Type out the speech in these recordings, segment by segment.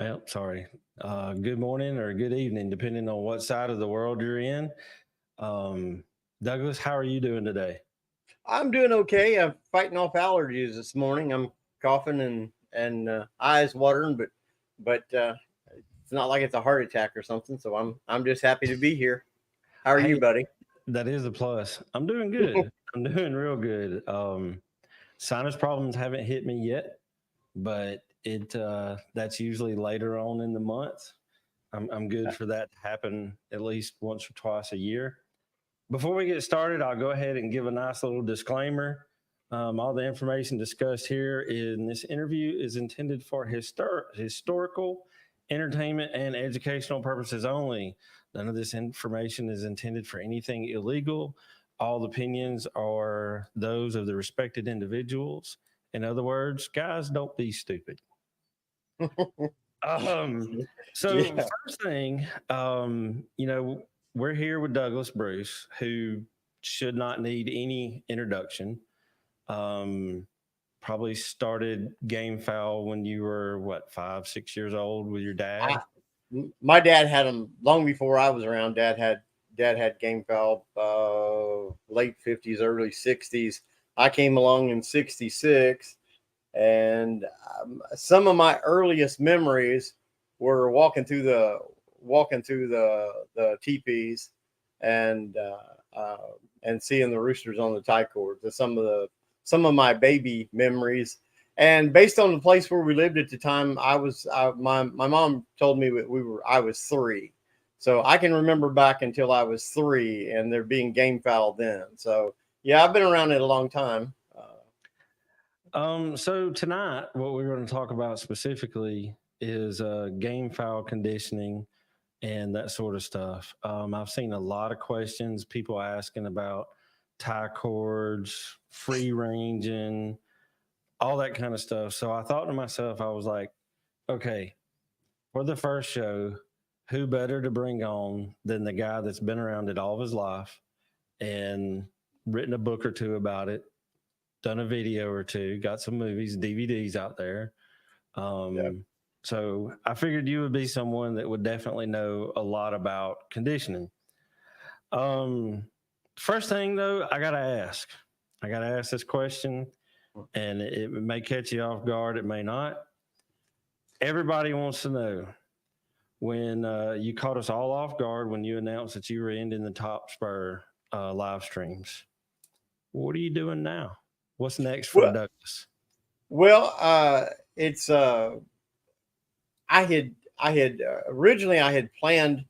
Well, sorry. Good morning or good evening, depending on what side of the world you're in. Um, Douglas, how are you doing today? I'm doing okay. I'm fighting off allergies this morning. I'm coughing and eyes watering, but it's not like it's a heart attack or something. So I'm just happy to be here. How are you, Hey, buddy? that is a plus. I'm doing good. I'm doing real good. Sinus problems haven't hit me yet, but it that's usually later on in the month. I'm good for that to happen at least once or twice a year. Before we get started, I'll go ahead and give a nice little disclaimer. All the information discussed here in this interview is intended for historical, entertainment, and educational purposes only. None of this information is intended for anything illegal. All opinions are those of the respected individuals. In other words, guys, don't be stupid. Um, so Yeah. first thing, we're here with Douglas Bruce, who should not need any introduction. Um, Probably started Gamefowl when you were what, 5, 6 years old with your I, dad. my dad had them long before I was around. Dad had Gamefowl late 50s, early 60s. I came along in 66. And some of my earliest memories were walking through the teepees and and seeing the roosters on the tie cords. That's some of my baby memories. And based on the place where we lived at the time, my mom told me that I was 3, so I can remember back until I was 3, and there being game fowl then. So yeah, I've been around it a long time. So tonight, what we're going to talk about specifically is game fowl conditioning and that sort of stuff. I've seen a lot of questions, people asking about tie cords, free ranging, all that kind of stuff. So I thought to myself, I was like, okay, for the first show, who better to bring on than the guy that's been around it all of his life and written a book or two about it, done a video or two, got some movies, DVDs out there. Yeah. Um, so I figured you would be someone that would definitely know a lot about conditioning. Um, First thing though, I gotta ask. I gotta ask this question, and it may catch you off guard. It may not. Everybody wants to know when you caught us all off guard when you announced that you were ending the Top Spur live streams. What are you doing now? What's next for Well, Douglas? it's I had originally I had planned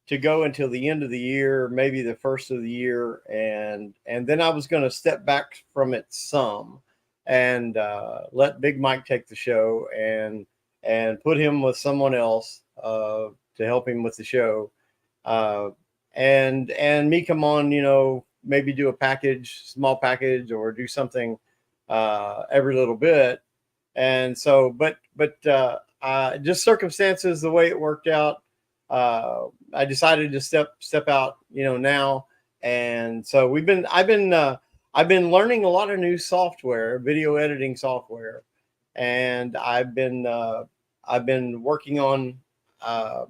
to go until the end of the year, maybe the first of the year, and then I was going to step back from it some, and let Big Mike take the show and put him with someone else to help him with the show, uh, and me come on, maybe do a package, small package, or do something every little bit. And so, but just circumstances, the way it worked out, I decided to step out, now. And so I've been learning a lot of new software, video editing software, and I've been working on uh,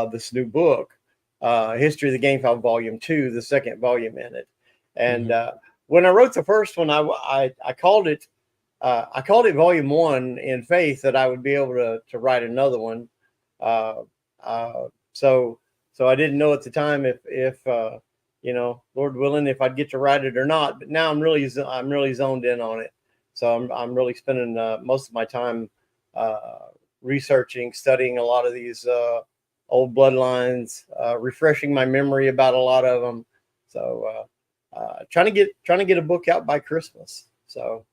this new book, History of the Game File Volume 2, the second volume in it. And Mm-hmm. when I wrote the first one, I called it Volume One in faith that I would be able to write another one. Uh, so I didn't know at the time if Lord willing, if I'd get to write it or not. But now I'm really zoned in on it. So I'm really spending most of my time researching, studying a lot of these old bloodlines, refreshing my memory about a lot of them. So trying to get a book out by Christmas. So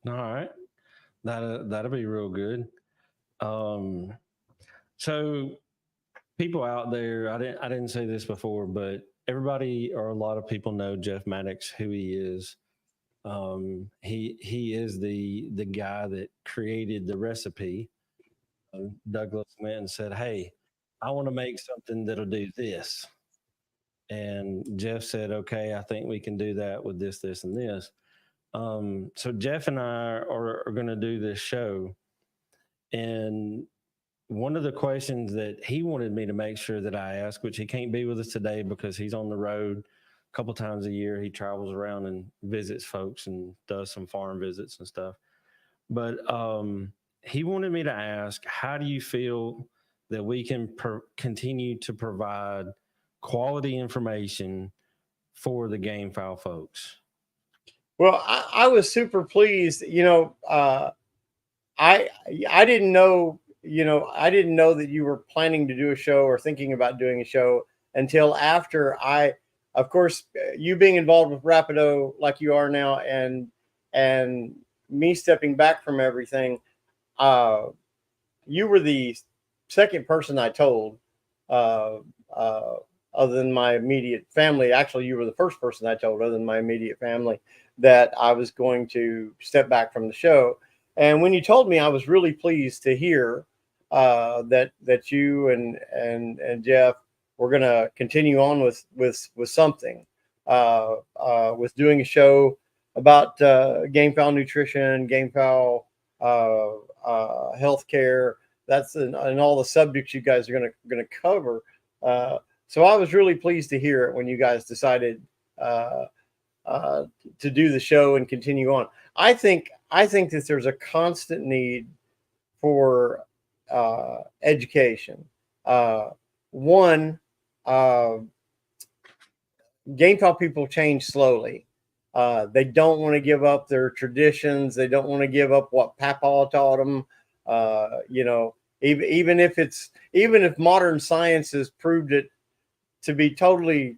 All right, that'll be real good. Um, so people out there, I didn't say this before, but everybody or a lot of people know Jeff Maddox, who he is. He is the guy that created the recipe. Douglas went and said, "Hey, I want to make something that'll do this," and Jeff said, "Okay, I think we can do that with this, and this." So Jeff and I are going to do this show. And one of the questions that he wanted me to make sure that I ask, which he can't be with us today because he's on the road a couple times a year. He travels around and visits folks and does some farm visits and stuff. But he wanted me to ask, how do you feel that we can continue to provide quality information for the Gamefowl folks? Well, I was super pleased. I didn't know. I didn't know that you were planning to do a show or thinking about doing a show until after of course, you being involved with Rapido like you are now, and me stepping back from everything. You were the second person I told, uh, other than my immediate family. Actually, you were the first person I told, other than my immediate family, that I was going to step back from the show. And when you told me, I was really pleased to hear that you and Jeff were going to continue on with something, with doing a show about gamefowl nutrition, gamefowl healthcare. That's and all the subjects you guys are going to cover. So I was really pleased to hear it when you guys decided to do the show and continue on. I think that there's a constant need for education. One, Gamefowl people change slowly. They don't want to give up their traditions. They don't want to give up what Papa taught them. Even if modern science has proved it to be totally,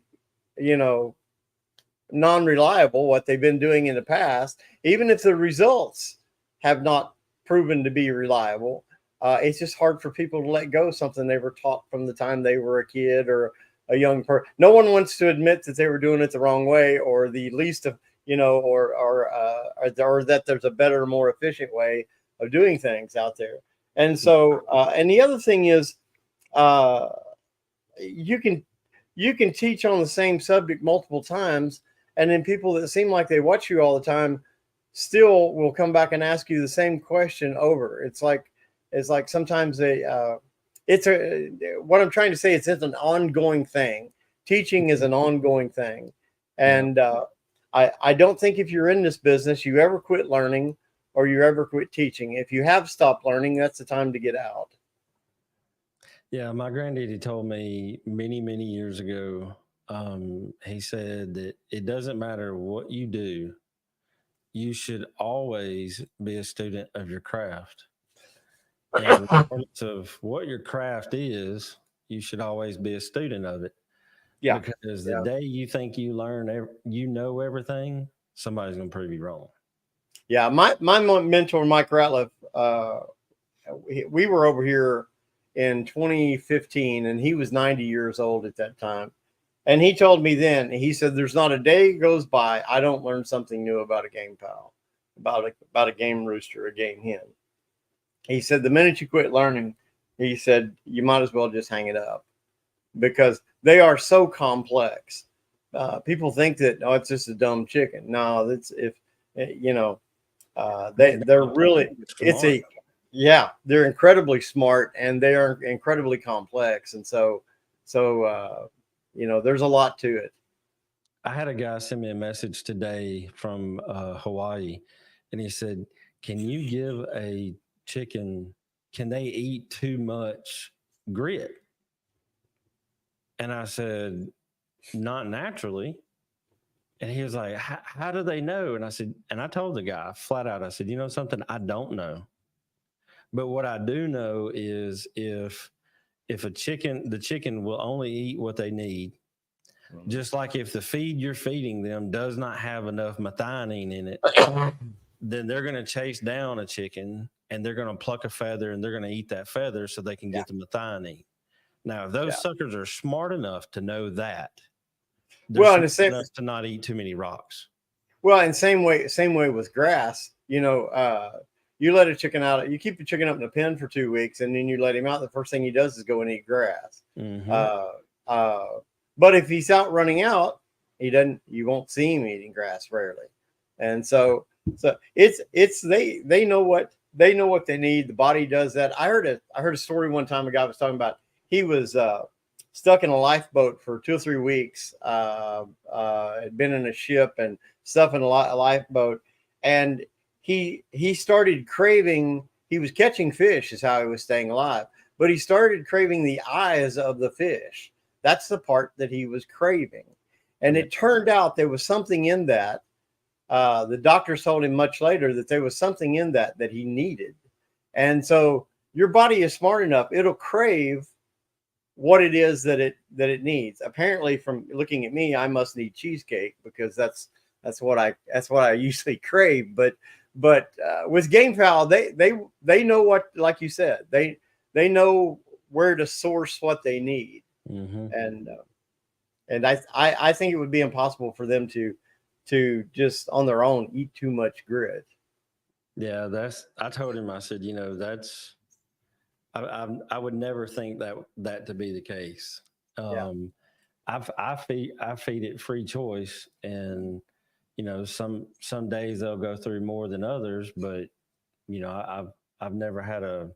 non-reliable, what they've been doing in the past, even if the results have not proven to be reliable, it's just hard for people to let go of something they were taught from the time they were a kid or a young person. No one wants to admit that they were doing it the wrong way, or the least of, or that there's a better, more efficient way of doing things out there. And so, and the other thing is, you can teach on the same subject multiple times, and then people that seem like they watch you all the time still will come back and ask you the same question over. It's like sometimes what I'm trying to say is it's an ongoing thing. Teaching is an ongoing thing. And I don't think if you're in this business, you ever quit learning or you ever quit teaching. If you have stopped learning, that's the time to get out. Yeah, my granddaddy told me many, many years ago, he said that it doesn't matter what you do, you should always be a student of your craft. And regardless of what your craft is, you should always be a student of it. Yeah. Because the day you think you know everything, somebody's going to prove you wrong. Yeah. My mentor, Mike Ratliff, we were over here in 2015, and he was 90 years old at that time. And he told me then, he said, there's not a day goes by I don't learn something new about a gamefowl, about a game rooster, a game hen. He said, the minute you quit learning, he said, you might as well just hang it up, because they are so complex. People think that, it's just a dumb chicken. No, they're really, they're incredibly smart, and they are incredibly complex. And so there's a lot to it. I had a guy send me a message today from Hawaii, and he said, can you give a chicken, can they eat too much grit? And I said, not naturally. And he was like, how do they know? And I said, and I told the guy flat out, I said, you know something, I don't know. But what I do know is if the chicken will only eat what they need, just like if the feed you're feeding them does not have enough methionine in it, then they're going to chase down a chicken and they're going to pluck a feather and they're going to eat that feather so they can get the methionine. Now, if those suckers are smart enough to know that, they're smart enough to not eat too many rocks. Well, and same way with grass. You let a chicken out, you keep the chicken up in a pen for 2 weeks, and then you let him out. The first thing he does is go and eat grass. Mm-hmm. But if he's out running out, you won't see him eating grass rarely. And so they know what they know what they need. The body does that. I heard a story one time. A guy was talking about he was stuck in a lifeboat for 2 or 3 weeks. Had been in a ship and stuff in a lifeboat, and he started craving. He was catching fish, is how he was staying alive, but he started craving the eyes of the fish. That's the part that he was craving, and it turned out there was something in that. The doctors told him much later that there was something in that he needed. And so your body is smart enough. It'll crave what it is that it needs. Apparently, from looking at me, I must need cheesecake because that's what I usually crave. But with Gamefowl, they know what, like you said, they know where to source what they need. Mm-hmm. And I think it would be impossible for them to just on their own eat too much grit. Yeah, I told him, I said, I would never think that to be the case. Yeah. I feed it free choice, and some days they'll go through more than others, but I've never had a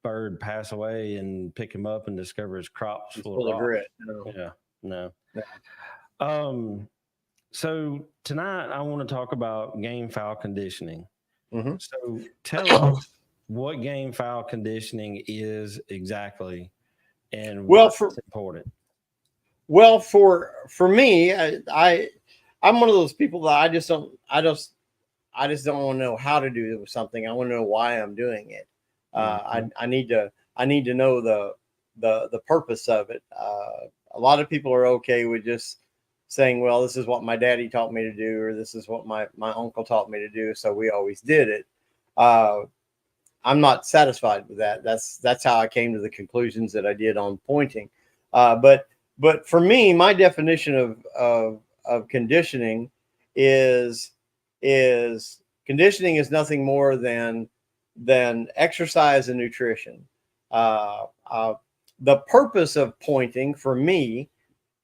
bird pass away and pick him up and discover his crops full of grit. No. Yeah, no. Yeah. So tonight I want to talk about gamefowl conditioning. Mm-hmm. So tell us what gamefowl conditioning is exactly, and what's important. Well, for me, I'm one of those people that I just don't want to know how to do something. I want to know why I'm doing it. I need to know the purpose of it. A lot of people are okay with just saying, well, this is what my daddy taught me to do, or this is what my uncle taught me to do, so we always did it. I'm not satisfied with that. That's how I came to the conclusions that I did on pointing. But for me, my definition of conditioning is conditioning is nothing more than exercise and nutrition. The purpose of pointing for me,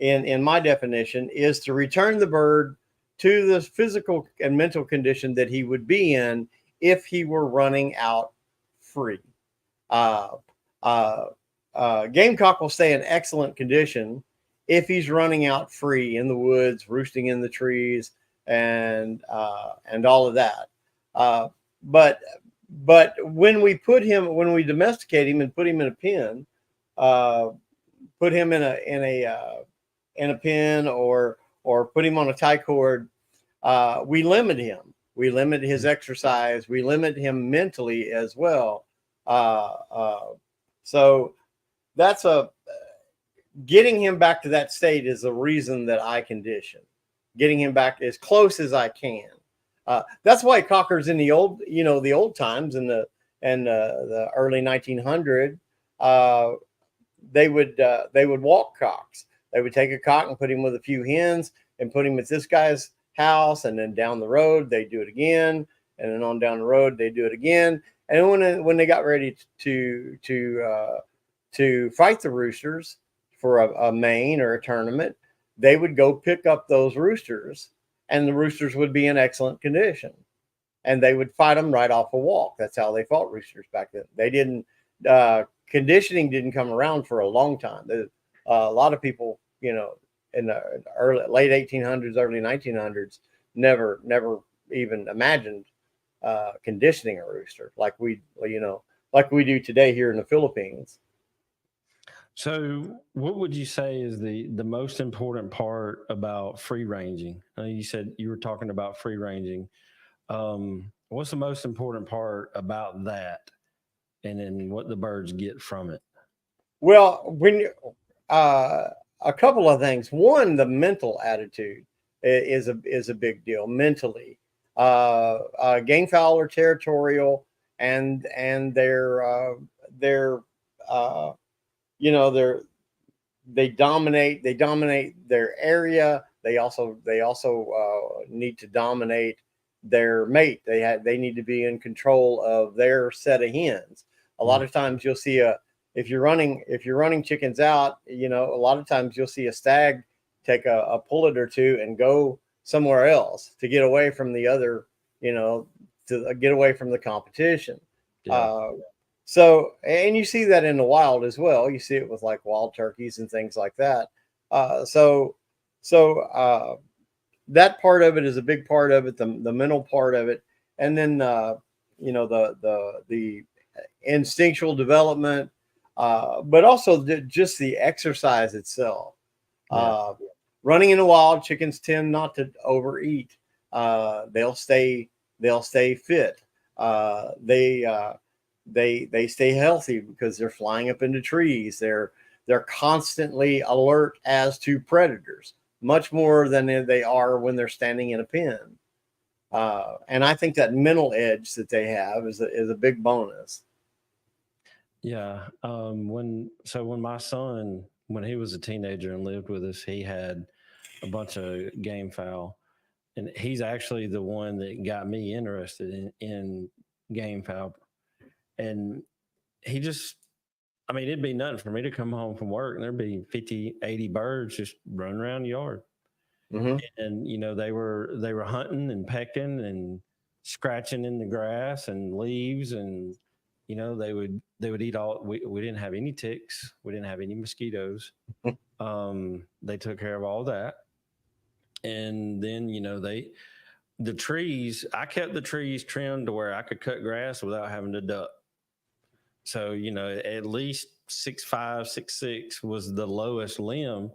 in my definition, is to return the bird to the physical and mental condition that he would be in if he were running out free. Gamecock will stay in excellent condition if he's running out free in the woods, roosting in the trees, and all of that. But when we domesticate him and put him in a pen, put him in a pen or put him on a tie cord, we limit him. We limit his exercise. We limit him mentally as well. So that's getting him back to that state is the reason that I condition. Getting him back as close as I can. That's why cockers in the old times in the early 1900s, they would walk cocks. They would take a cock and put him with a few hens and put him at this guy's house, and then down the road they do it again, and then on down the road they do it again. And when they got ready to fight the roosters for a main or a tournament, they would go pick up those roosters, and the roosters would be in excellent condition, and they would fight them right off a walk. That's how they fought roosters back then. They didn't conditioning didn't come around for a long time. A lot of people, in the late 1800s, early 1900s, never even imagined conditioning a rooster like we do today here in the Philippines. So what would you say is the most important part about free ranging? You said you were talking about free ranging. What's the most important part about that, and then what the birds get from it? Well, when a couple of things. One, the mental attitude is a big deal mentally. Gamefowl are territorial, and they dominate their area. They also need to dominate their mate. They need to be in control of their set of hens. A lot of times you'll see if you're running chickens out, a lot of times you'll see a stag take a pullet or two and go somewhere else to get away from the other, to get away from the competition. Yeah. So, and you see that in the wild as well. You see it with like wild turkeys and things like that. So that part of it is a big part of it, the mental part of it, and then the instinctual development, but also just the exercise itself. Yeah. Running in the wild, chickens tend not to overeat. They'll stay fit. They stay healthy because they're flying up into trees. They're constantly alert as to predators, much more than they are when they're standing in a pen. And I think that mental edge that they have is a big bonus. Yeah. When my son, when he was a teenager and lived with us, he had a bunch of Gamefowl, and he's actually the one that got me interested in Gamefowl. And he just, I mean, it'd be nothing for me to come home from work and there'd be 50, 80 birds just running around the yard. Mm-hmm. And they were hunting and pecking and scratching in the grass and leaves, and they would eat all. We didn't have any ticks, we didn't have any mosquitoes. They took care of all that. And then the trees, I kept the trees trimmed to where I could cut grass without having to duck. So at least 6'5", 6'6" was the lowest limb.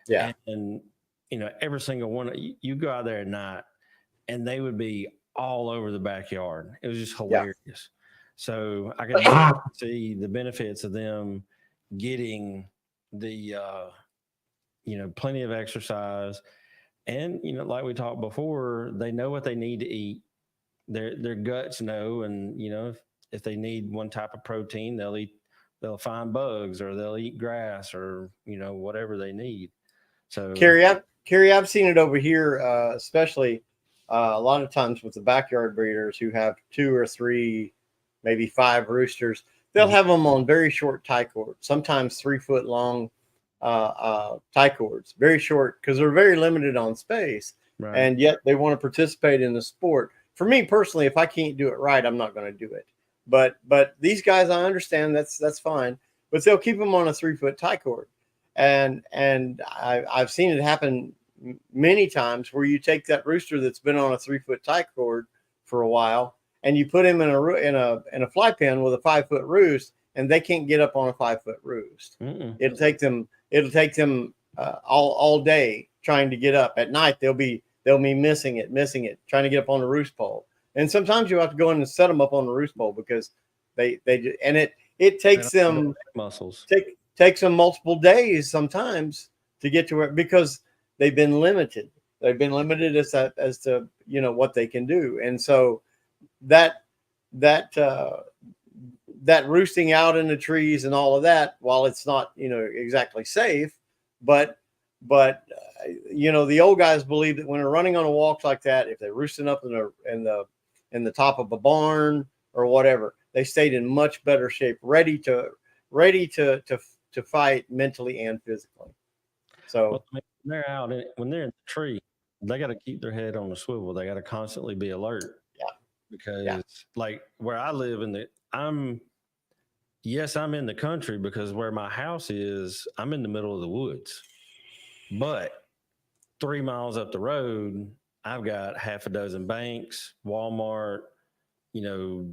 Yeah. And every single one, you go out there at night and they would be all over the backyard. It was just hilarious. Yeah. So I could see the benefits of them getting the plenty of exercise. And like we talked before, they know what they need to eat. Their guts know, and if they need one type of protein, they'll find bugs, or they'll eat grass, or whatever they need. So Kerry, I've seen it over here, especially a lot of times with the backyard breeders who have 2 or 3, maybe 5 roosters. They'll have them on very short tie cords, sometimes 3 foot long tie cords, very short, because they're very limited on space, right. And yet they want to participate in the sport. For me personally, if I can't do it right, I'm not going to do it. But these guys, I understand that's fine, but they'll keep them on a 3 foot tie cord. And I've seen it happen many times where you take that rooster that's been on a 3 foot tie cord for a while, and you put him in a fly pen with a 5 foot roost, and they can't get up on a 5 foot roost. Mm-mm. It'll take them all day trying to get up. At night they'll be missing it, trying to get up on the roost pole. And sometimes you have to go in and set them up on the roost pole because it takes them muscles. Takes them multiple days sometimes to get to where, because they've been limited. They've been limited as to what they can do. And so that roosting out in the trees and all of that, while it's not exactly safe, but the old guys believe that when they're running on a walk like that, if they're roosting up in the top of a barn or whatever, they stayed in much better shape, ready to fight mentally and physically. So when they're out, when they're in the tree, they got to keep their head on the swivel. They got to constantly be alert. Yeah. Because like where I live I'm in the country, because where my house is, I'm in the middle of the woods. But 3 miles up the road, I've got half a dozen banks, Walmart,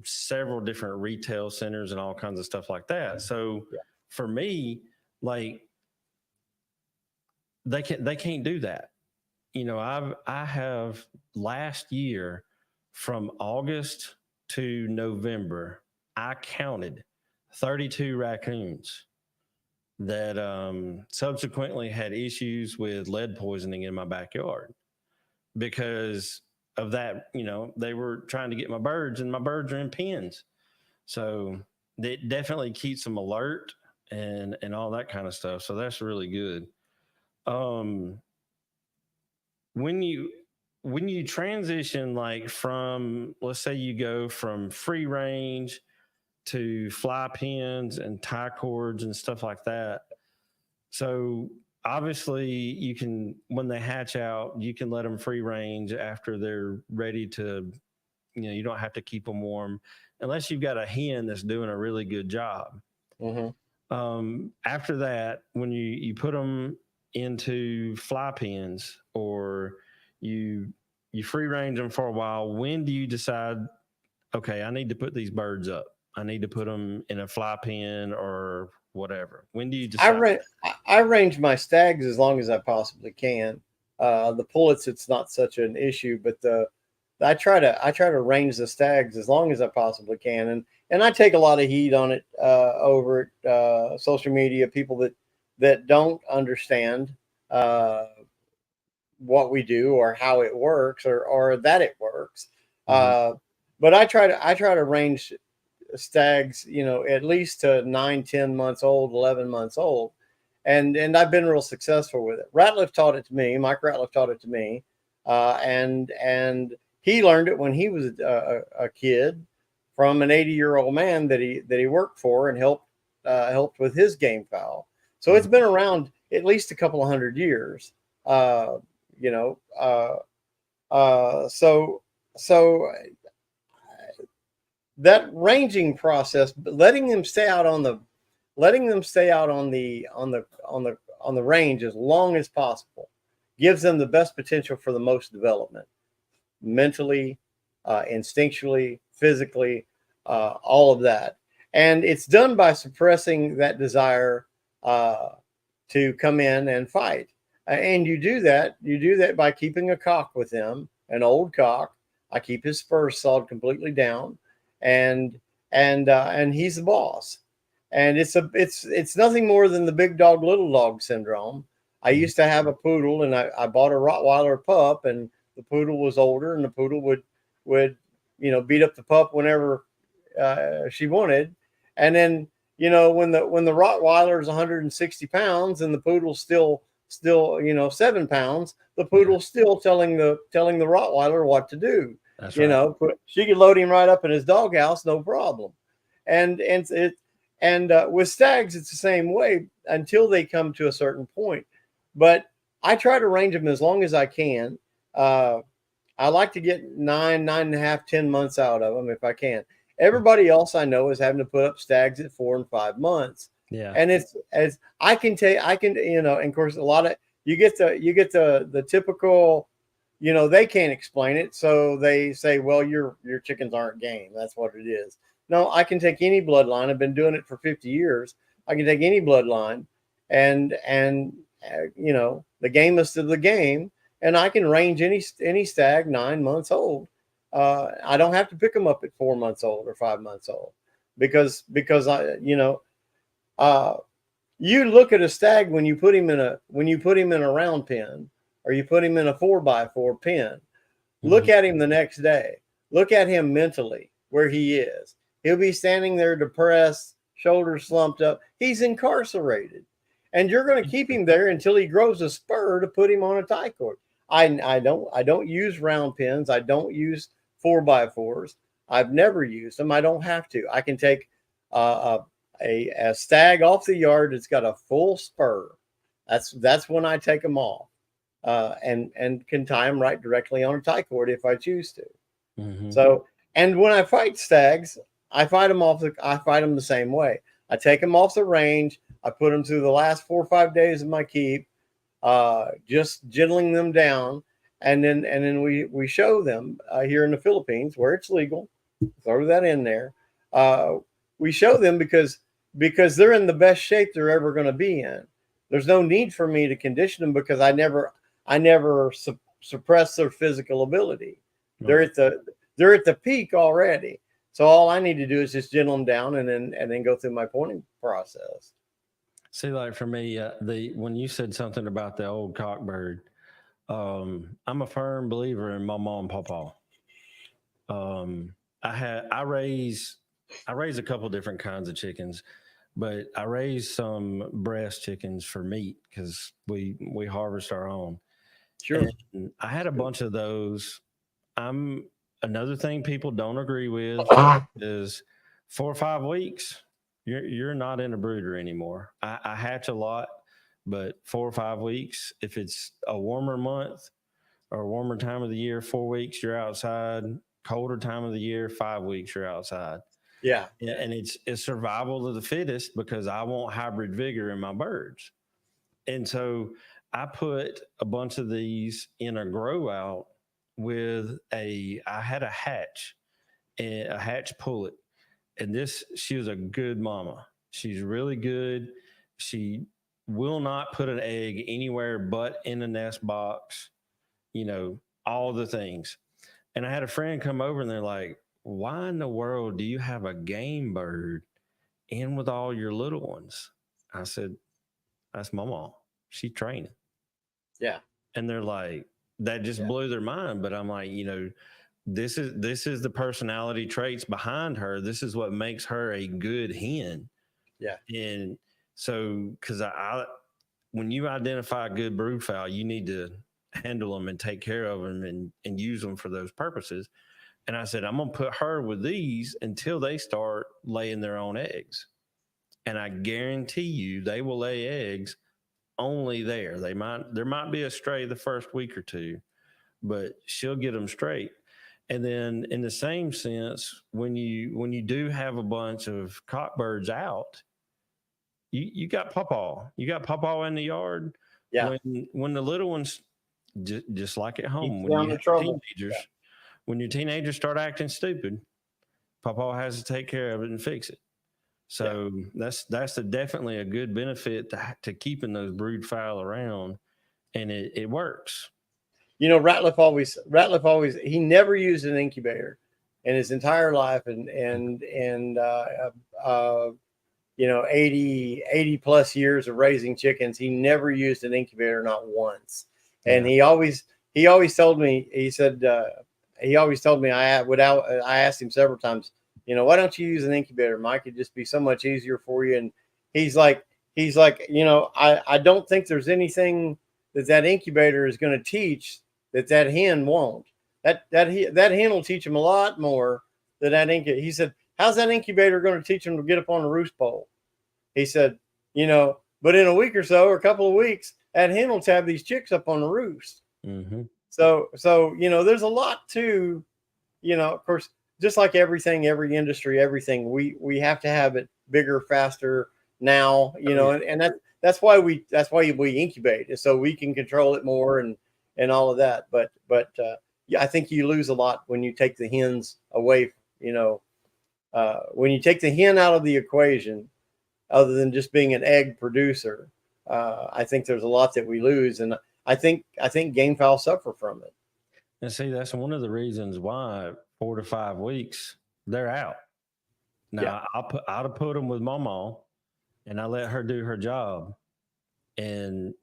several different retail centers and all kinds of stuff like that. So for me, like, they can't do that. I have last year, from August to November, I counted 32 raccoons that subsequently had issues with lead poisoning in my backyard because of that. They were trying to get my birds, and my birds are in pens. So it definitely keeps them alert and all that kind of stuff. So that's really good. When you transition, like, from, let's say you go from free range to fly pens and tie cords and stuff like that. So obviously you can, when they hatch out, you can let them free range after they're ready to, you don't have to keep them warm unless you've got a hen that's doing a really good job. Mm-hmm. After that, when you put them into fly pens or you free range them for a while, when do you decide, okay, I need to put these birds up? I need to put them in a fly pen or whatever. When do you decide? I range my stags as long as I possibly can. The pullets, it's not such an issue, but I try to range the stags as long as I possibly can, and I take a lot of heat on it over at social media. People that don't understand what we do or how it works or that it works. Mm-hmm. But I try to range stags, at least to 9, 10 months old, 11 months old. And I've been real successful with it. Ratliff taught it to me. Mike Ratliff taught it to me. And he learned it when he was a kid from an 80-year-old man that he worked for and helped with his gamefowl. So it's been around at least a couple of 100 years. So that ranging process, letting them stay out on the range as long as possible, gives them the best potential for the most development, mentally, instinctually, physically, all of that. And it's done by suppressing that desire to come in and fight. And you do that by keeping a cock with them, an old cock. I keep his spurs sawed completely down, and he's the boss. And it's nothing more than the big dog, little dog syndrome. I used to have a poodle, and I bought a Rottweiler pup, and the poodle was older, and the poodle would beat up the pup whenever she wanted. And then when the Rottweiler is 160 pounds and the poodle's still 7 pounds, the poodle's still telling the Rottweiler what to do. That's right. She could load him right up in his doghouse, no problem. And with stags, it's the same way until they come to a certain point. But I try to range them as long as I can. I like to get 9.5, 10 months out of them if I can. Everybody else I know is having to put up stags at 4 and 5 months. Yeah. And it's as I can, and of course, a lot of you get the typical, they can't explain it. So they say, well, your chickens aren't game. That's what it is. No, I can take any bloodline. I've been doing it for 50 years. I can take any bloodline and the gamest of the game, and I can range any stag 9 months old. I don't have to pick them up at 4 months old or 5 months old because you look at a stag when you put him in a round pen or you put him in a 4x4 pen. Look at him the next day. Look at him mentally where he is. He'll be standing there depressed, shoulders slumped up. He's incarcerated. And you're going to keep him there until he grows a spur to put him on a tie cord. I don't use round pins. I don't use 4x4s. I've never used them. I don't have to. I can take a stag off the yard that's got a full spur. That's when I take them off, and can tie them right directly on a tie cord if I choose to. Mm-hmm. So, and when I fight stags, I fight them the same way. I take them off the range. I put them through the last 4 or 5 days of my keep, just gentling them down, and then we show them here in the Philippines where it's legal. Throw that in there. We show them because they're in the best shape they're ever going to be in. There's no need for me to condition them because I never suppress their physical ability. Right. They're at the peak already. So all I need to do is just gentle them down and then go through my pointing process. See, like for me, when you said something about the old cockbird, I'm a firm believer in my mom and papa. I raise a couple different kinds of chickens, but I raise some breast chickens for meat because we harvest our own. Sure. And I had a bunch of those. Another thing people don't agree with is 4 or 5 weeks, you're not in a brooder anymore. I hatch a lot, but 4 or 5 weeks, if it's a warmer month or a warmer time of the year, 4 weeks, you're outside colder time of the year, 5 weeks you're outside. Yeah. And it's survival of the fittest because I want hybrid vigor in my birds. And so I put a bunch of these in a grow out with I had a hatch and a hatch pullet. And she was a good mama. She's really good. She will not put an egg anywhere but in a nest box, all the things. And I had a friend come over and they're like, why in the world do you have a game bird in with all your little ones? I said, that's mama. She's training. Yeah. And they're like, that just blew their mind. But I'm like, this is the personality traits behind her. This is what makes her a good hen. Yeah. And so, because when you identify a good broodfowl, you need to handle them and take care of them and use them for those purposes. And I said, I'm going to put her with these until they start laying their own eggs. And I guarantee you they will lay eggs only there. There might be a stray the first week or two, but she'll get them straight. And then in the same sense, when you do have a bunch of cockbirds out, you got pawpaw. You got pawpaw in the yard. Yeah. When the little ones, just like at home, when you have teenagers, when your teenagers start acting stupid, pawpaw has to take care of it and fix it. So that's definitely a good benefit to keeping those brood fowl around, and it works. Ratliff always he never used an incubator in his entire life, and 80 plus years of raising chickens, he never used an incubator, not once. And he always told me, he said, I asked him several times, why don't you use an incubator, Mike? It'd just be so much easier for you. And he's like, I don't think there's anything that incubator is going to teach that hen won't. That hen will teach him a lot more than that incubator. He said, how's that incubator going to teach him to get up on a roost pole? He said, but in a week or so, or a couple of weeks, that hen will have these chicks up on the roost. Mm-hmm. So, there's a lot to, of course, just like everything, every industry, everything, we have to have it bigger, faster now, and that's why we incubate, is so we can control it more and all of that. But I think you lose a lot when you take the hens away, when you take the hen out of the equation, other than just being an egg producer. I think there's a lot that we lose, and I think gamefowl suffer from it. And see, that's one of the reasons why 4 to 5 weeks they're out. Now I'd have put them with Mama, and I let her do her job. And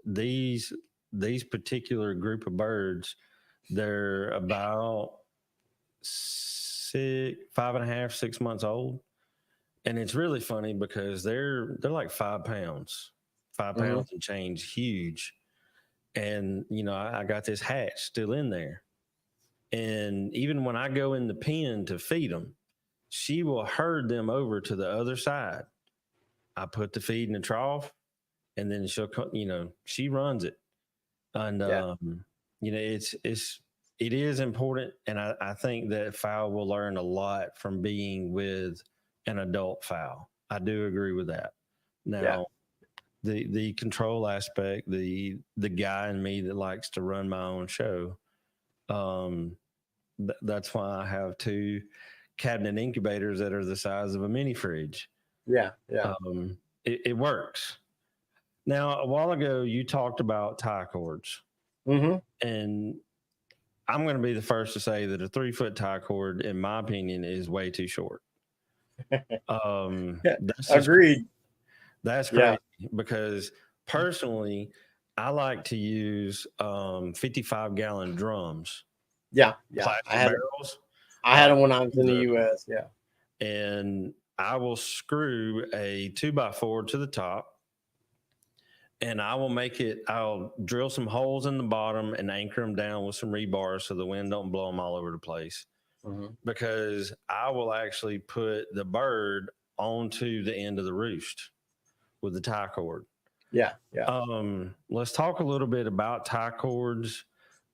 these particular group of birds, they're about 5.5, 6 months old. And it's really funny because they're like 5 pounds, 5 pounds and change, huge. And, I got this hatch still in there. And even when I go in the pen to feed them, she will herd them over to the other side. I put the feed in the trough, and then she'll, she runs it. And, it is important. And I think that fowl will learn a lot from being with an adult fowl. I do agree with that. Now, the control aspect, the guy in me that likes to run my own show, that's why I have 2 cabinet incubators that are the size of a mini fridge. It works. Now, a while ago, you talked about tie cords, and I'm going to be the first to say that a 3-foot tie cord, in my opinion, is way too short. Agreed. That's crazy because personally, I like to use 55-gallon drums. Plastic barrels. I had them when I was in the U.S. And I will screw a 2x4 to the top, and I'll drill some holes in the bottom and anchor them down with some rebar so the wind don't blow them all over the place. Because I will actually put the bird onto the end of the roost with the tie cord. Let's talk a little bit about tie cords,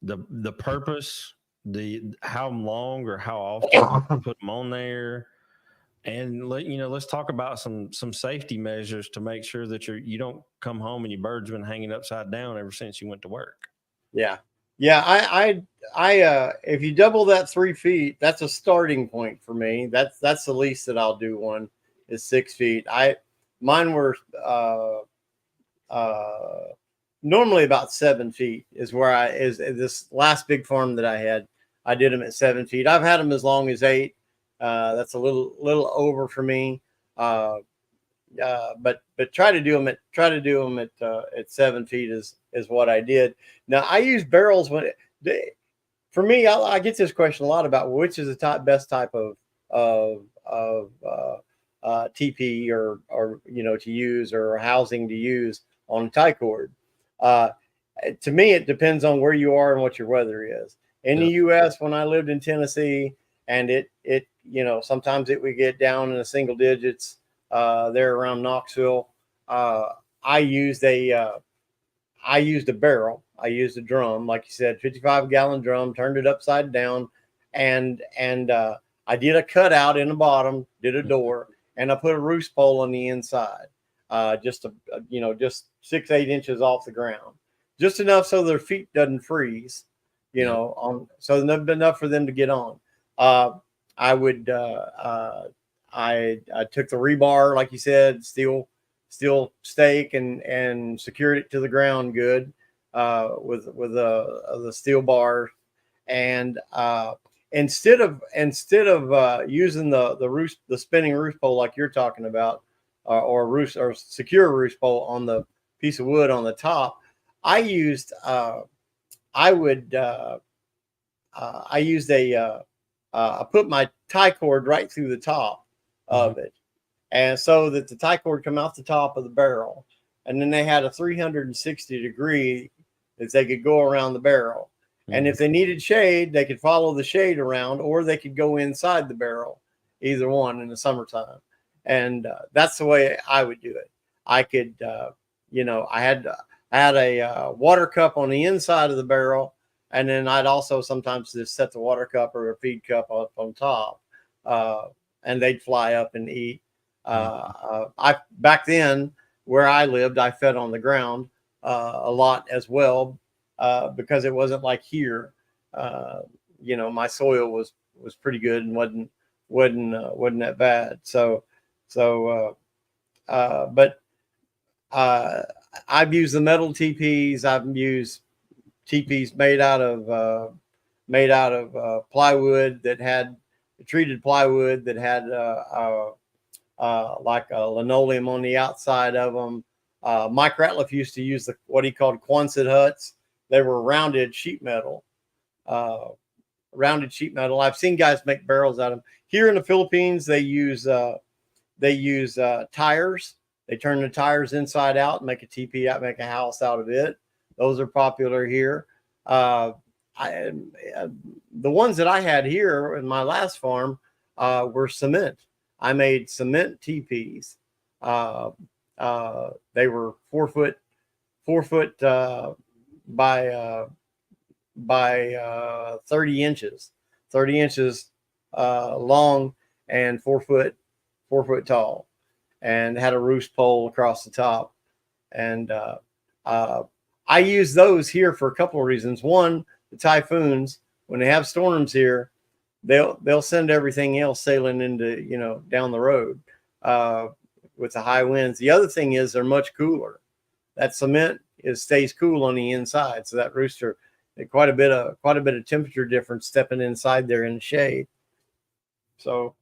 the purpose how long or how often you put them on there, and let's talk about some safety measures to make sure that you don't come home and your bird's been hanging upside down ever since you went to work. Yeah. Yeah. If you double that 3 feet, that's a starting point for me. That's the least that I'll do one is 6 feet. Mine were, uh, normally about 7 feet is where is this last big farm that I had. I did them at 7 feet. I've had them as long as 8. That's a little over for me. But try to do them at 7 feet is what I did. Now I use barrels for me. I get this question a lot about which is the best type of TP or to use or housing to use on a tie cord. To me, it depends on where you are and what your weather is. In the U.S., when I lived in Tennessee, and it sometimes it would get down in the single digits. There around Knoxville, I used a barrel. I used a drum, like you said, 55-gallon drum, turned it upside down, and I did a cutout in the bottom, did a door, and I put a roost pole on the inside, just 6-8 inches off the ground, just enough so their feet doesn't freeze, so enough for them to get on. I would I took the rebar, like you said, steel stake, and secured it to the ground good with the steel bar. And instead of using the spinning roost pole like you're talking about, or secure roost pole on the piece of wood on the top, I used I put my tie cord right through the top of it, and so that the tie cord come out the top of the barrel, and then they had a 360 degree that they could go around the barrel. And if they needed shade, they could follow the shade around, or they could go inside the barrel, either one in the summertime. And that's the way I would do it. I could, I had a water cup on the inside of the barrel, and then I'd also sometimes just set the water cup or a feed cup up on top, and they'd fly up and eat. Back then where I lived, I fed on the ground a lot as well, because it wasn't like here. My soil was pretty good and wasn't that bad. But I've used the metal TPs. I've used TPs made out of plywood that had treated plywood that had like a linoleum on the outside of them. Mike Ratliff used to use what he called Quonset huts. They were rounded sheet metal. I've seen guys make barrels out of them. Here in the Philippines, they use tires. They turn the tires inside out and make a teepee out, make a house out of it. Those are popular here. The ones that I had here in my last farm were cement. I made cement teepees. They were 4 foot by 30 inches, long, and 4 foot tall, and had a roost pole across the top. And I use those here for a couple of reasons. One, the typhoons, when they have storms here, they'll send everything else sailing into, down the road with the high winds. The other thing is they're much cooler. That cement stays cool on the inside, so that rooster, quite a bit of temperature difference stepping inside there in the shade. So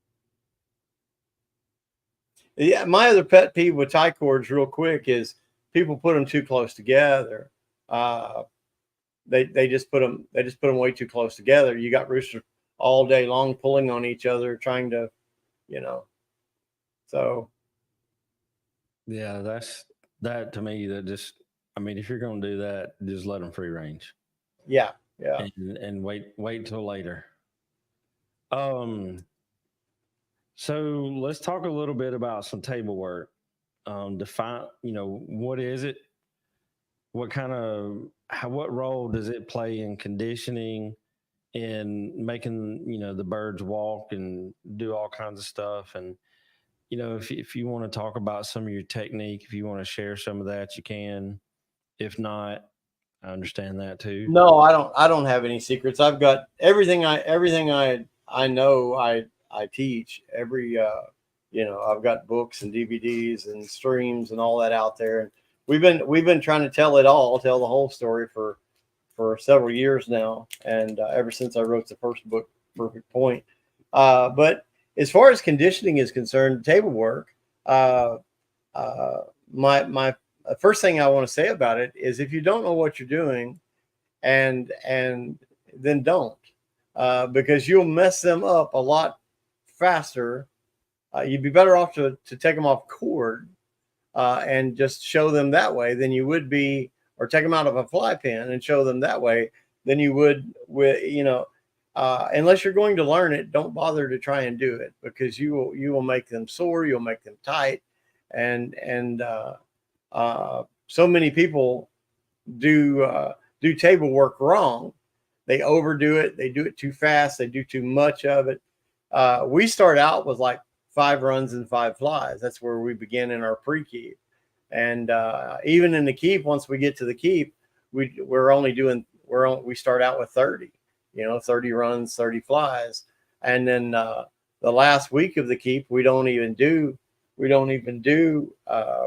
yeah, my other pet peeve with tie cords, real quick, is people put them too close together. They just put them way too close together. You got roosters all day long pulling on each other, trying to, so yeah, that to me, that just, I mean, if you're going to do that, just let them free range. Yeah. And wait till later. So let's talk a little bit about some table work. Define, what is it? What role does it play in conditioning, and making, the birds walk and do all kinds of stuff. And, if you want to talk about some of your technique, if you want to share some of that, you can. If not, I understand that too. No, I don't have any secrets. I've got everything I know. I teach every. I've got books and DVDs and streams and all that out there. And we've been trying to tell the whole story for several years now, and ever since I wrote the first book, Perfect Point. But as far as conditioning is concerned, table work, my first thing I want to say about it is, if you don't know what you're doing, and then don't, because you'll mess them up a lot faster. You'd be better off to take them off cord and just show them that way than you would be, or take them out of a fly pen and show them that way than you would with, unless you're going to learn it, don't bother to try and do it, because you will make them sore, you'll make them tight. And so many people do table work wrong. They overdo it. They do it too fast. They do too much of it. We start out with like 5 runs and 5 flies. That's where we begin in our pre-keep. And even in the keep, once we get to the keep, we start out with 30, 30 runs, 30 flies. And then the last week of the keep, we don't even do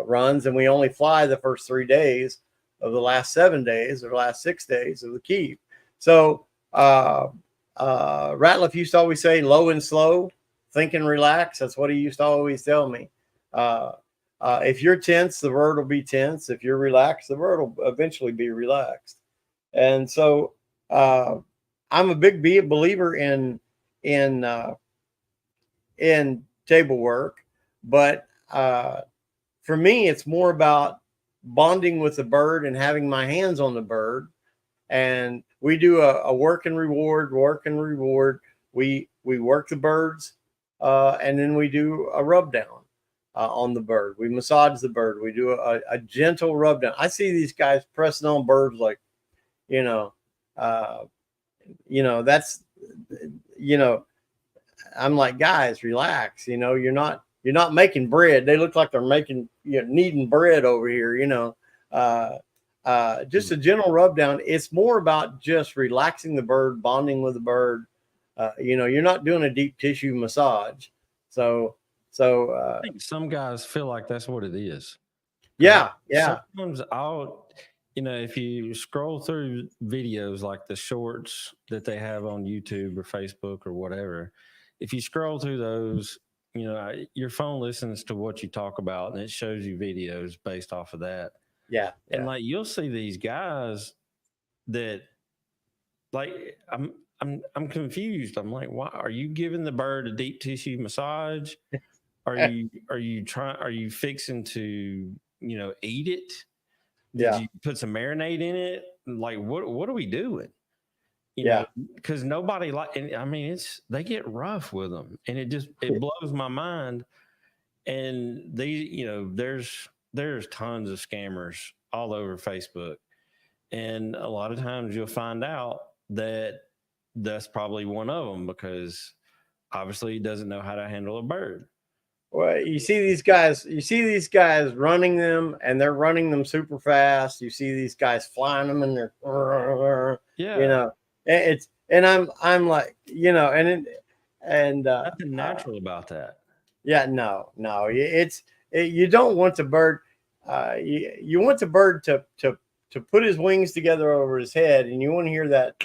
runs, and we only fly the first 3 days of the last 7 days or the last 6 days of the keep. So Ratliff used to always say, low and slow, think and relax. That's what he used to always tell me. If you're tense, the bird will be tense. If you're relaxed, the bird will eventually be relaxed. And so I'm a big believer in table work, but for me, it's more about bonding with the bird and having my hands on the bird. And we do a work and reward. We work the birds, and then we do a rub down on the bird. We massage the bird. We do a gentle rub down. I see these guys pressing on birds like, that's, I'm like, guys, relax. You're not making bread. They look like they're making, kneading bread over here. Just a gentle rub down. It's more about just relaxing the bird, bonding with the bird. You're not doing a deep tissue massage. So I think some guys feel like that's what it is. Yeah. Sometimes if you scroll through videos like the shorts that they have on YouTube or Facebook or whatever, if you scroll through those, your phone listens to what you talk about, and it shows you videos based off of that. Yeah. And like, you'll see these guys that, like, I'm confused. I'm like, why are you giving the bird a deep tissue massage? Are you fixing to, eat it? Did you put some marinade in it? Like, what are we doing? Because nobody they get rough with them, and it blows my mind. And there's tons of scammers all over Facebook, and a lot of times you'll find out that that's probably one of them, because obviously he doesn't know how to handle a bird. Well, you see these guys running them, and they're running them super fast. You see these guys flying them, and they're, I'm like, nothing natural about that. Yeah, no, you don't want the bird. You want the bird to put his wings together over his head, and you want to hear that,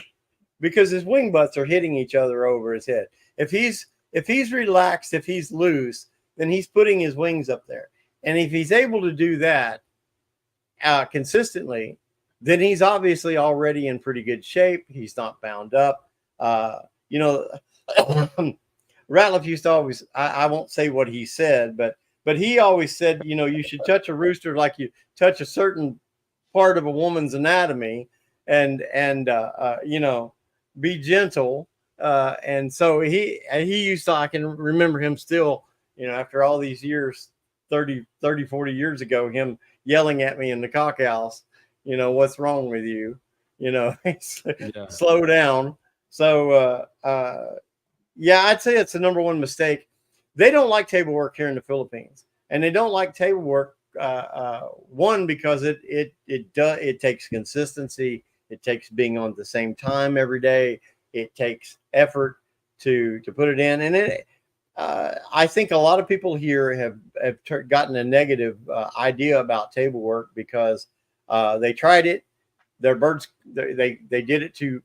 because his wing butts are hitting each other over his head. If he's relaxed, if he's loose, then he's putting his wings up there. And if he's able to do that consistently, then he's obviously already in pretty good shape. He's not bound up. Ratliff used to always, I won't say what he said, but he always said, you should touch a rooster like you touch a certain part of a woman's anatomy, and be gentle. And so he used to, I can remember him still, after all these years, 30, 40 years ago, him yelling at me in the cock house, what's wrong with you? Slow down. So yeah, I'd say it's the number one mistake. They don't like table work here in the Philippines, and they don't like table work. One, because it takes consistency. It takes being on at the same time every day. It takes effort to put it in, and I think a lot of people here have gotten a negative idea about table work because they tried it. Their birds they did it too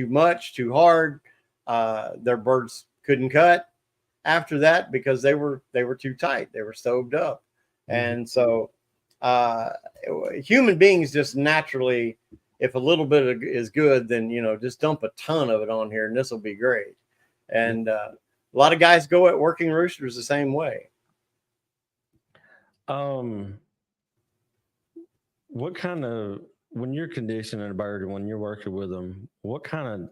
much, too hard. Their birds couldn't cut after that because they were too tight. They were stoved up, and so human beings just naturally, if a little bit is good, then just dump a ton of it on here, and this will be great. And a lot of guys go at working roosters the same way. What kind of, when you're conditioning a bird and when you're working with them, what kind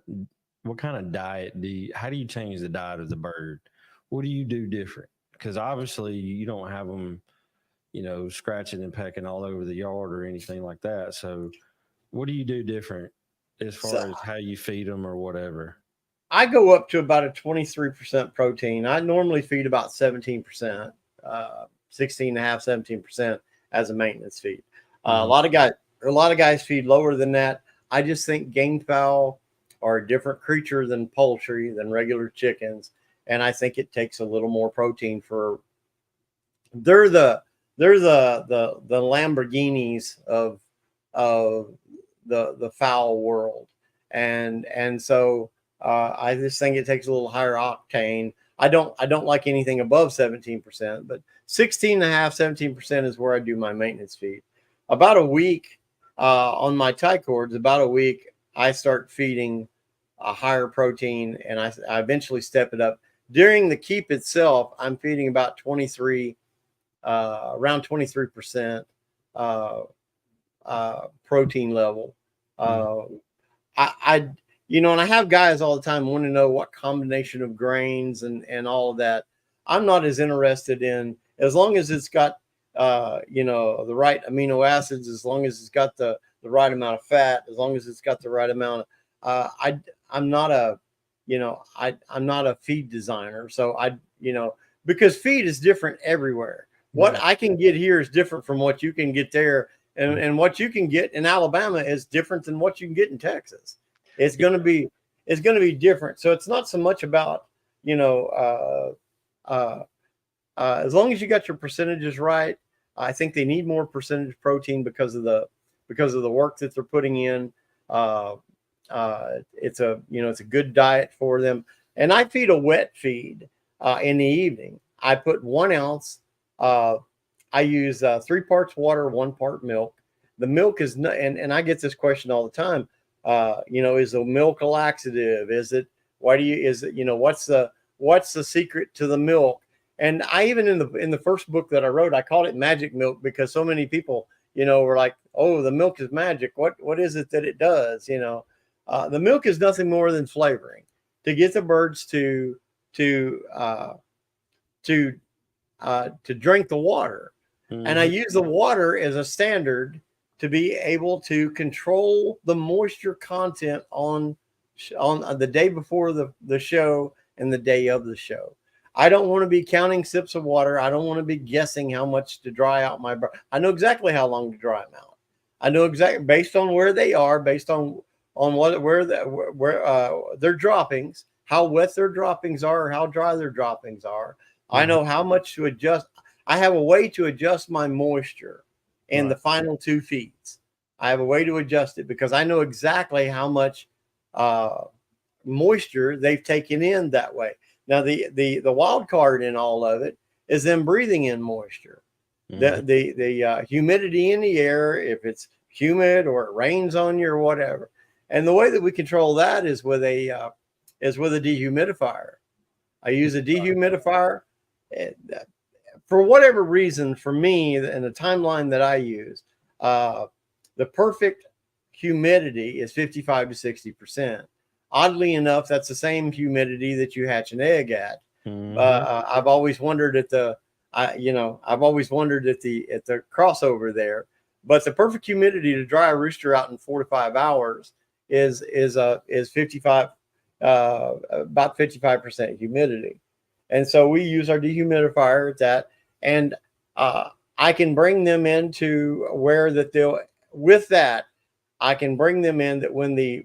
of diet how do you change the diet of the bird? What do you do different? Because obviously you don't have them, scratching and pecking all over the yard or anything like that. So what do you do different as far as how you feed them or whatever? I go up to about a 23% protein. I normally feed about 17%, 16 and a half, 17% as a maintenance feed. A lot of guys feed lower than that. I just think Gamefowl are a different creature than poultry, than regular chickens, and I think it takes a little more protein for. They're the Lamborghinis of the fowl world, and so I just think it takes a little higher octane. I don't like anything above 17%, but 16 and a half, 17% is where I do my maintenance feed. About a week on my tie cords, about a week, I start feeding a higher protein, and I eventually step it up. During the keep itself, I'm feeding about 23, around 23% protein level. And I have guys all the time want to know what combination of grains and all of that. I'm not as interested in, as long as it's got the right amino acids, as long as it's got the right amount of fat, as long as it's got the right amount of, I'm not a feed designer. So because feed is different everywhere. What I can get here is different from what you can get there. And what you can get in Alabama is different than what you can get in Texas. It's going to be different. So it's not so much about, as long as you got your percentages right. I think they need more percentage protein because of the work that they're putting in. It's a good diet for them. And I feed a wet feed in the evening. I put 1 ounce. I use 3 parts water, 1 part milk. The milk is not, and I get this question all the time. Is the milk a laxative? Is it? Why do you? Is it? What's the secret to the milk? And I even in the first book that I wrote, I called it magic milk because so many people, were like, "Oh, the milk is magic. What is it that it does?" The milk is nothing more than flavoring to get the birds to drink the water. And I use the water as a standard to be able to control the moisture content on the day before the show and the day of the show. I don't want to be counting sips of water. I don't want to be guessing how much to dry out my bird. I know exactly how long to dry them out. I know exactly based on where they are, based on where their droppings, how wet their droppings are, or how dry their droppings are. I know how much to adjust. I have a way to adjust my moisture in the final 2 feeds. I have a way to adjust it because I know exactly how much moisture they've taken in that way. Now, the wild card in all of it is them breathing in moisture. The humidity in the air, if it's humid or it rains on you or whatever. And the way that we control that is with a dehumidifier. I use a dehumidifier. For whatever reason, for me and the timeline that I use, the perfect humidity is 55 to 60%. Oddly enough, that's the same humidity that you hatch an egg at. I've always wondered at the crossover there. But the perfect humidity to dry a rooster out in 4 to 5 hours is 55 about 55% humidity. And so we use our dehumidifier at that. And I can bring them into where that they'll, with that, I can bring them in that when the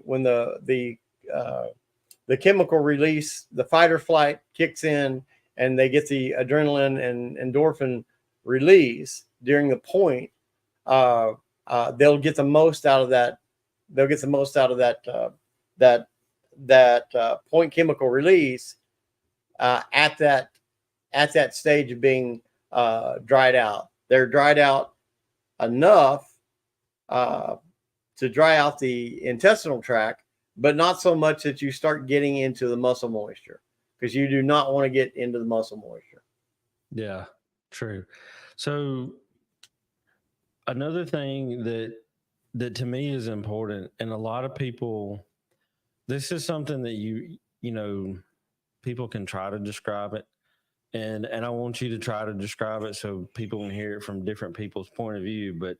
chemical release, the fight or flight kicks in, and they get the adrenaline and endorphin release during the point, they'll get the most out of that. They'll get the most out of that point chemical release at that stage of being dried out. They're dried out enough to dry out the intestinal tract, but not so much that you start getting into the muscle moisture, because you do not want to get into the muscle moisture. Yeah, true. So another thing that to me is important, and a lot of people, this is something that you know, people can try to describe it, and I want you to try to describe it so people can hear it from different people's point of view. But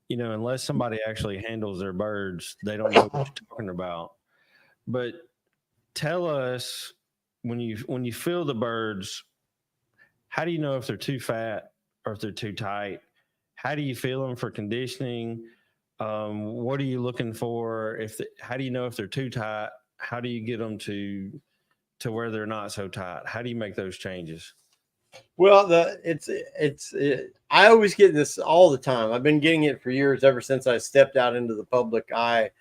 you know, unless somebody actually handles their birds, they don't know what you're talking about. But tell us, when you feel the birds, how do you know if they're too fat or if they're too tight? How do you feel them for conditioning? What are you looking for? How do you know if they're too tight? How do you get them to where they're not so tight? How do you make those changes? Well, I always get this all the time. I've been getting it for years, ever since I stepped out into the public eye,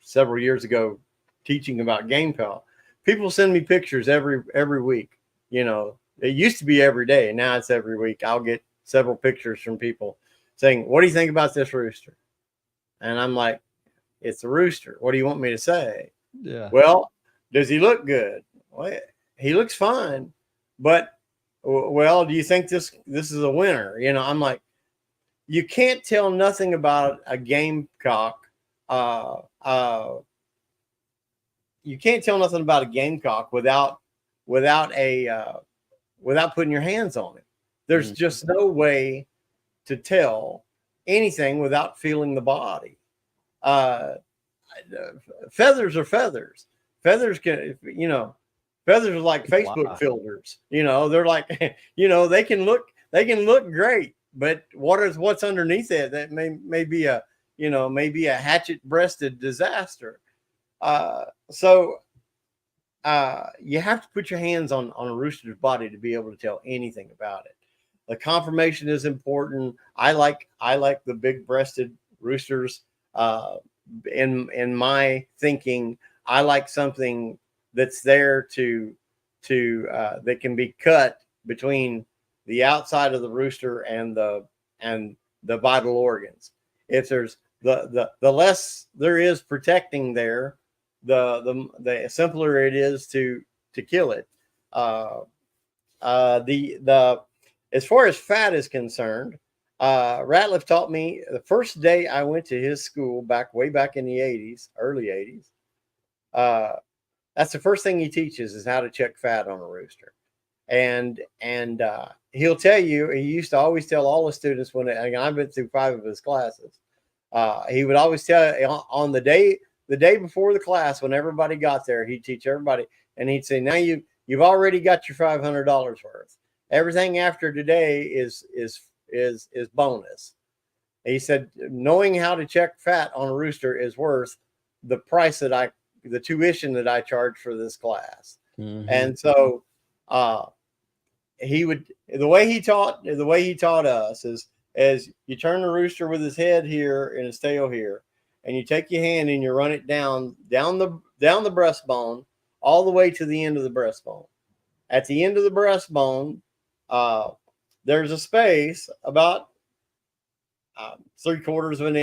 several years ago, teaching about Gamefowl. People send me pictures every week. It used to be every day, and now it's every week. I'll get several pictures from people saying, "What do you think about this rooster?" And I'm like, "It's a rooster. What do you want me to say?" Yeah. Well, does he look good? Well, he looks fine, but well, do you think this is a winner? I'm like, you can't tell nothing about a gamecock. You can't tell nothing about a gamecock without putting your hands on it. There's just no way to tell anything without feeling the body. Feathers are feathers. Feathers can, feathers are like Facebook filters. They're like, they can look great, but what's underneath it? That may be a hatchet-breasted disaster. So you have to put your hands on a rooster's body to be able to tell anything about it. The conformation is important. I like the big-breasted roosters. In my thinking, I like something that's there to that can be cut between the outside of the rooster and the vital organs. If there's the less there is protecting there, the simpler it is to kill it. As far as fat is concerned, Ratliff taught me the first day I went to his school way back in the 80s, early 80s. That's the first thing he teaches, is how to check fat on a rooster. And he'll tell you, he used to always tell all the students I've been through 5 of his classes. He would always tell on the day before the class, when everybody got there, he'd teach everybody, and he'd say, "Now you've already got your $500 worth. Everything after today is bonus." He said, knowing how to check fat on a rooster is worth the price the tuition that I charge for this class. Mm-hmm. And so the way he taught us is, as you turn the rooster with his head here and his tail here, and you take your hand and you run it down the breastbone all the way to the end of the breastbone. At the end of the breastbone, there's a space about 3/4 of an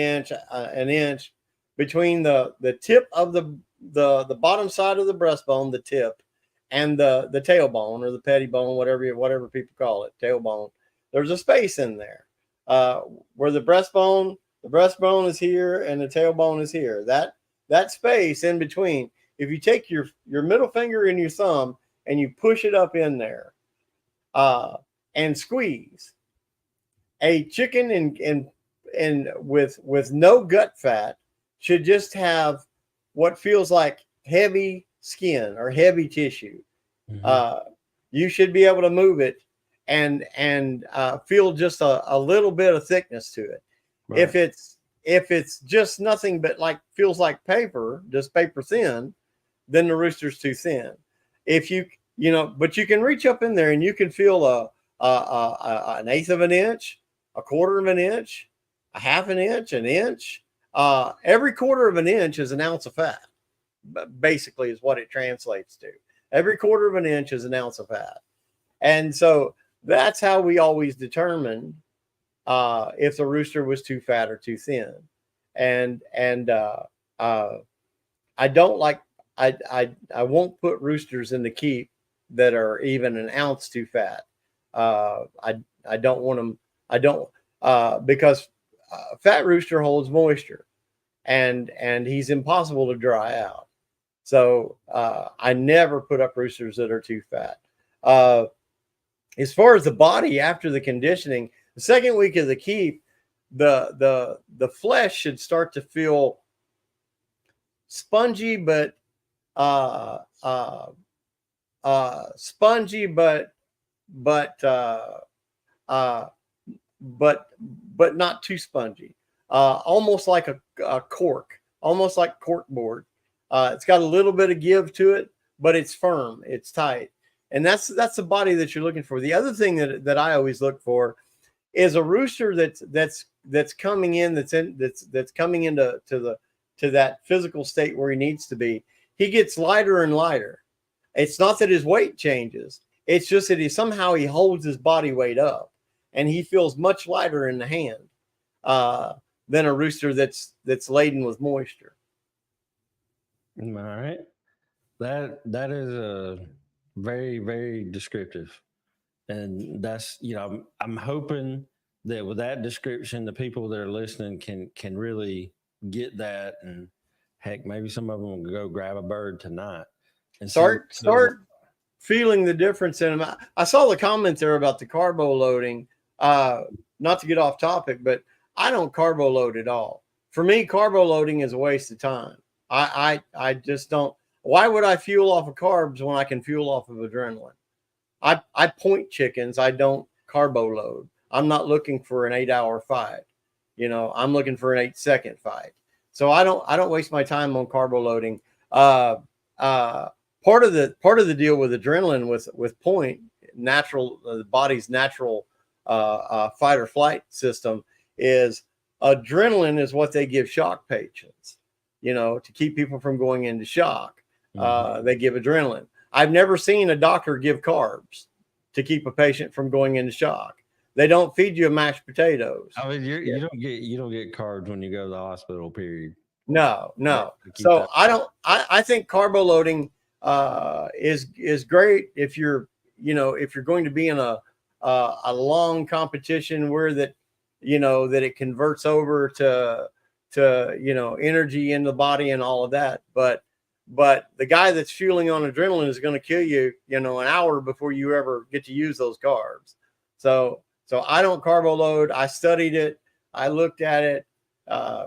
inch between the tip of the bottom side of the breastbone, the tip, and the tailbone, or the pettibone, whatever people call it, tailbone. There's a space in there where the breastbone is here and the tailbone is here. That space in between, if you take your middle finger and your thumb and you push it up in there and squeeze, a chicken and with no gut fat should just have what feels like heavy skin or heavy tissue, Mm-hmm. you should be able to move it and feel just a little bit of thickness to it. Right. If it's just nothing but like feels like paper, just paper thin, then the rooster's too thin. If but you can reach up in there and you can feel an eighth of an inch, a quarter of an inch, a half an inch, an inch. Every quarter of an inch is an ounce of fat, basically, is what it translates to. Every quarter of an inch is an ounce of fat. And so that's how we always determined if the rooster was too fat or too thin. And I don't like I won't put roosters in the keep that are even an ounce too fat. I don't want them. I don't because fat rooster holds moisture, and he's impossible to dry out. So I never put up roosters that are too fat. As far as the body after the conditioning, the second week of the keep, the flesh should start to feel spongy, but spongy, but not too spongy. Almost like a cork, almost like cork board. It's got a little bit of give to it, but it's firm, it's tight, and that's the body that you're looking for. The other thing that I always look for is a rooster that's coming in, that's coming into to that physical state where he needs to be. He gets lighter and lighter. It's not that his weight changes. It's just that he holds his body weight up, and he feels much lighter in the hand than a rooster that's laden with moisture. All right. That is a very, very descriptive. And that's, I'm hoping that with that description, the people that are listening can really get that, and heck, maybe some of them will go grab a bird tonight and start feeling the difference in them. I saw the comment there about the carbo loading. Not to get off topic, but I don't carbo load at all. For me, carbo loading is a waste of time. I just don't. Why would I fuel off of carbs when I can fuel off of adrenaline? I point chickens. I don't carbo load. I'm not looking for an 8-hour fight. I'm looking for an 8-second fight. So I don't waste my time on carbo loading. Part of the deal with adrenaline with point, the body's natural fight or flight system, is adrenaline is what they give shock patients, to keep people from going into shock. They give adrenaline. I've never seen a doctor give carbs to keep a patient from going into shock. They don't feed you mashed potatoes. I mean, you don't get carbs when you go to the hospital. Period. No. So I think carbo loading is great if you're going to be in a long competition where that it converts over to energy in the body and all of that. But the guy that's fueling on adrenaline is going to kill you, an hour before you ever get to use those carbs. So I don't carbo load. I studied it. I looked at it. I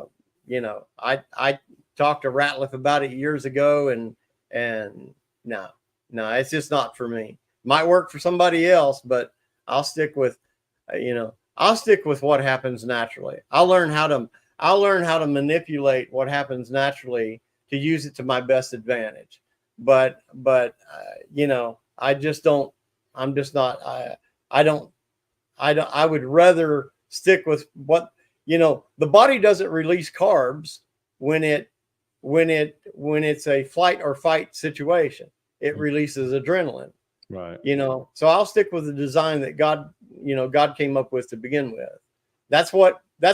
talked to Ratliff about it years ago, and no, it's just not for me. Might work for somebody else, but I'll stick with what happens naturally. I'll learn how to manipulate what happens naturally to use it to my best advantage. But I just don't. I'm just not. I would rather stick with what the body doesn't release carbs when it's a flight or fight situation. It releases adrenaline. Right. So I'll stick with the design that God came up with to begin with. That's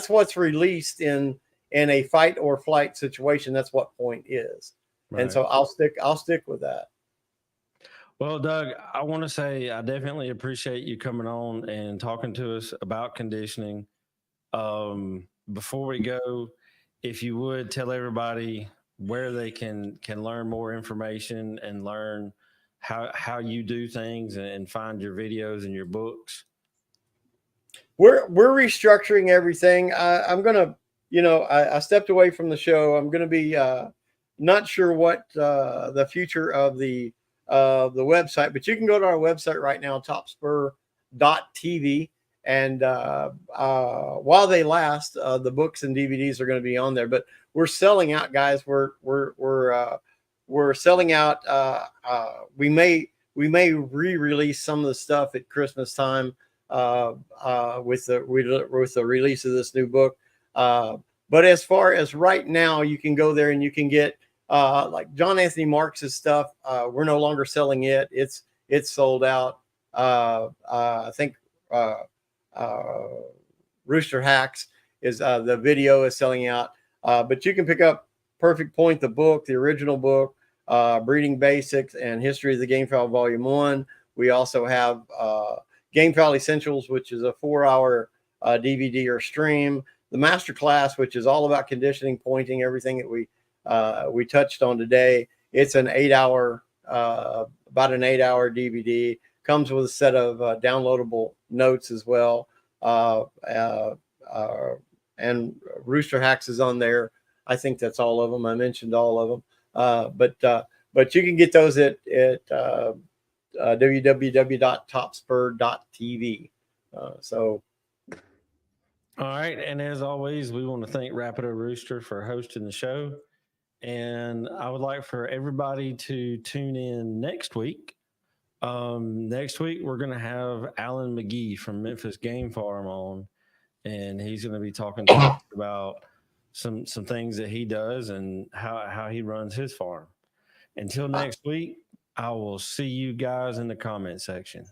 what's released in a fight or flight situation. That's what point is. Right. And so I'll stick with that. Well, Doug, I want to say I definitely appreciate you coming on and talking to us about conditioning. Before we go, if you would tell everybody where they can learn more information and learn how you do things and find your videos and your books. We're restructuring everything. I'm gonna, I stepped away from the show. I'm gonna be not sure what the future of the website, but you can go to our website right now, topspur.tv. And while they last, the books and DVDs are going to be on there. But we're selling out, guys. We're selling out. We may re-release some of the stuff at Christmas time with the release of this new book. But as far as right now, you can go there and you can get like John Anthony Marks' stuff. We're no longer selling it. It's sold out. I think Rooster Hacks is the video is selling out. But you can pick up Perfect Point, the book, the original book, Breeding Basics and History of the Gamefowl Volume 1. We also have Gamefowl Essentials, which is a 4-hour DVD or stream. The Master Class, which is all about conditioning, pointing, everything that we touched on today. It's an 8-hour, about an 8-hour DVD. Comes with a set of downloadable notes as well. And Rooster Hacks is on there. I think that's all of them. I mentioned all of them. But you can get those at www.topspur.tv. So. All right. And as always, we want to thank Rapido Rooster for hosting the show. And I would like for everybody to tune in next week. Next week, we're going to have Alan McGee from Memphis Game Farm on, and he's going to be talking to us about some things that he does and how he runs his farm. Until next week, I will see you guys in the comment section.